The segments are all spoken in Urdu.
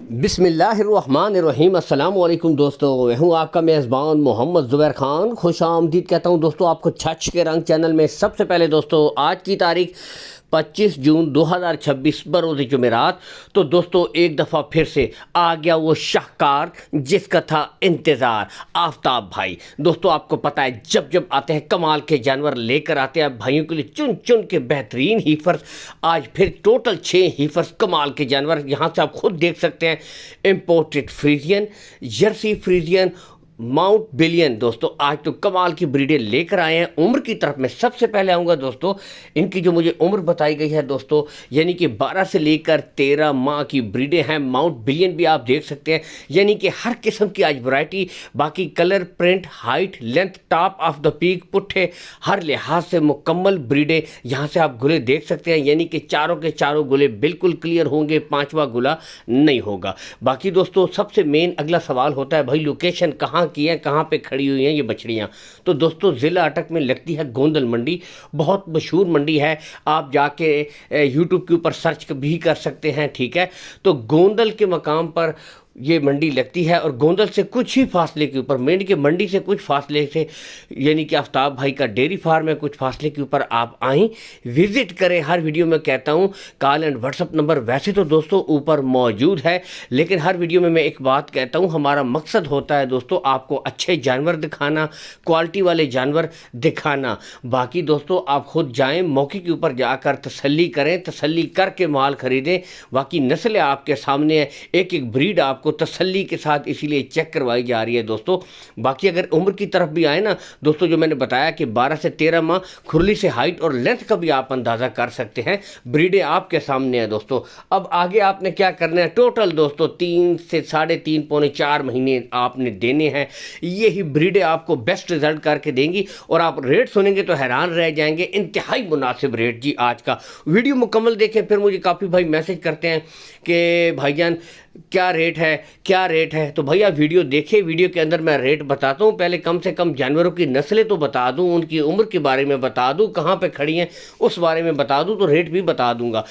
بسم اللہ الرحمن الرحیم۔ السلام علیکم دوستو، میں ہوں آپ کا میزبان محمد زبیر خان۔ خوش آمدید کہتا ہوں دوستو آپ کو چھچ کے رنگ چینل میں۔ سب سے پہلے دوستو آج کی تاریخ 25 جون 2026 بروز جمعرات۔ تو دوستو ایک دفعہ پھر سے آ گیا وہ شاہکار جس کا تھا انتظار، آفتاب بھائی۔ دوستو آپ کو پتہ ہے جب جب آتے ہیں کمال کے جانور لے کر آتے ہیں بھائیوں کے لیے چن چن کے بہترین ہیفرز۔ آج پھر ٹوٹل 6 ہیفرز کمال کے جانور، یہاں سے آپ خود دیکھ سکتے ہیں۔ Imported Friesian, Jersey Friesian, Mount billion. دوستو آج تو کمال کی بریڈیں لے کر آئے ہیں۔ عمر کی طرف میں سب سے پہلے آؤں گا دوستو، ان کی جو مجھے عمر بتائی گئی ہے دوستو، یعنی کہ 12 سے لے کر 13 ماہ کی بریڈیں ہیں۔ ماؤنٹ بلین بھی آپ دیکھ سکتے ہیں، یعنی کہ ہر قسم کی آج ورائٹی، باقی colour, print, height, length, top of the peak, پٹھے، ہر لحاظ سے مکمل بریڈیں۔ یہاں سے آپ گلے دیکھ سکتے ہیں، یعنی کہ چاروں کے چاروں گلے بالکل کلیئر ہوں گے، 5واں گلا نہیں ہوگا۔ باقی دوستو سب سے مین اگلا سوال ہوتا ہے بھائی لوکیشن کہاں کی ہے، کہاں پہ کھڑی ہوئی ہیں یہ بچڑیاں؟ تو دوستو ضلع اٹک میں لگتی ہے گوندل منڈی، بہت مشہور منڈی ہے۔ آپ جا کے یوٹیوب کے اوپر سرچ بھی کر سکتے ہیں، ٹھیک ہے؟ تو گوندل کے مقام پر یہ منڈی لگتی ہے، اور گوندل سے کچھ ہی فاصلے کے اوپر، منڈی سے کچھ فاصلے سے، یعنی کہ آفتاب بھائی کا ڈیری فارم ہے، کچھ فاصلے کے اوپر آپ آئیں، وزٹ کریں۔ ہر ویڈیو میں کہتا ہوں call and what's up number ویسے تو دوستو اوپر موجود ہے، لیکن ہر ویڈیو میں ایک بات کہتا ہوں، ہمارا مقصد ہوتا ہے دوستو آپ کو اچھے جانور دکھانا، کوالٹی والے جانور دکھانا۔ باقی دوستو آپ خود جائیں، موقع کے اوپر جا کر تسلی کریں، تسلی کر کے مال خریدیں۔ باقی نسلیں آپ کے سامنے ہے، ایک ایک بریڈ آپ کو تسلی کے ساتھ اسی لیے چیک کروائی جا رہی ہے دوستو۔ باقی اگر عمر کی طرف بھی آئے نا دوستو، جو میں نے بتایا کہ 12 سے 13 ماہ، کھرلی سے ہائٹ اور لینتھ کا بھی آپ اندازہ کر سکتے ہیں۔ بریڈیں آپ کے سامنے ہیں دوستو۔ اب آگے آپ نے کیا کرنا ہے، ٹوٹل دوستو 3 سے 3.5 پونے 4 مہینے آپ نے دینے ہیں۔ یہی بریڈیں آپ کو بیسٹ رزلٹ کر کے دیں گی، اور آپ ریٹ سنیں گے تو حیران رہ جائیں گے۔ انتہائی مناسب ریٹ جی آج کا۔ ویڈیو مکمل دیکھیں، پھر مجھے کافی بھائی میسج کرتے ہیں کہ بھائی جان کیا ریٹ ہے، کیا ریٹ ہے؟ تو بھائی آپ ویڈیو دیکھیں، ویڈیو کے اندر میں ریٹ بتاتا ہوں۔ پہلے کم سے کم جانوروں کی نسلیں تو بتا دوں، ان کی عمر کے بارے میں بتا دوں، کہاں پہ کھڑی ہیں اس بارے میں بتا دوں، تو ریٹ بھی بتا دوں گا۔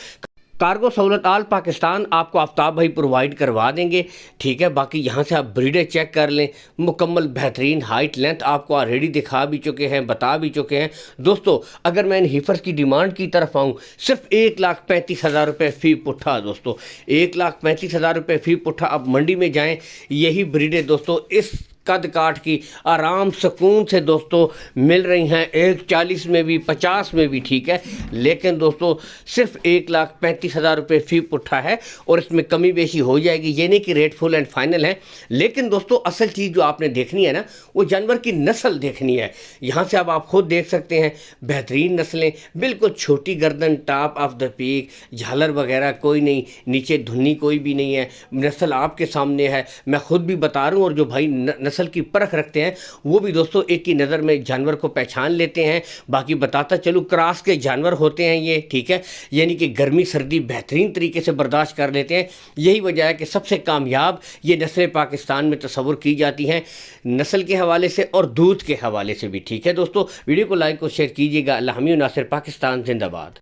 کارگو سہولت آل پاکستان آپ کو آفتاب بھائی پرووائڈ کروا دیں گے، ٹھیک ہے؟ باقی یہاں سے آپ بریڈیں چیک کر لیں، مکمل بہترین ہائٹ لینتھ آپ کو آلریڈی دکھا بھی چکے ہیں، بتا بھی چکے ہیں دوستو۔ اگر میں ان ہیفرز کی ڈیمانڈ کی طرف آؤں، صرف 1,35,000 روپے فی پٹھا دوستو، 1,35,000 روپے فی پٹھا۔ اب منڈی میں جائیں، یہی بریڈیں دوستو اس قد کاٹ کی آرام سکون سے دوستو مل رہی ہیں، 1,40,000 میں بھی، 50 میں بھی، ٹھیک ہے؟ لیکن دوستو صرف 1,35,000 روپے فی پٹھا ہے، اور اس میں کمی بیشی ہو جائے گی، یہ نہیں کہ ریٹ فل اینڈ فائنل ہے۔ لیکن دوستو اصل چیز جو آپ نے دیکھنی ہے نا، وہ جانور کی نسل دیکھنی ہے۔ یہاں سے اب آپ خود دیکھ سکتے ہیں بہترین نسلیں، بالکل چھوٹی گردن، ٹاپ آف دا پیک، جھالر وغیرہ کوئی نہیں، نیچے دھنی کوئی بھی نہیں ہے، نسل آپ کے سامنے ہے، میں خود بھی بتا رہا ہوں۔ اور جو بھائی نسل کی پرکھ رکھتے ہیں وہ بھی دوستو ایک ہی نظر میں جانور کو پہچان لیتے ہیں۔ باقی بتاتا چلو کراس کے جانور ہوتے ہیں یہ، ٹھیک ہے؟ یعنی کہ گرمی سردی بہترین طریقے سے برداشت کر لیتے ہیں۔ یہی وجہ ہے کہ سب سے کامیاب یہ نسلیں پاکستان میں تصور کی جاتی ہیں، نسل کے حوالے سے اور دودھ کے حوالے سے بھی، ٹھیک ہے دوستو؟ ویڈیو کو لائک اور شیئر کیجیے گا۔ اللہ حامی و ناصر، پاکستان زندہ باد۔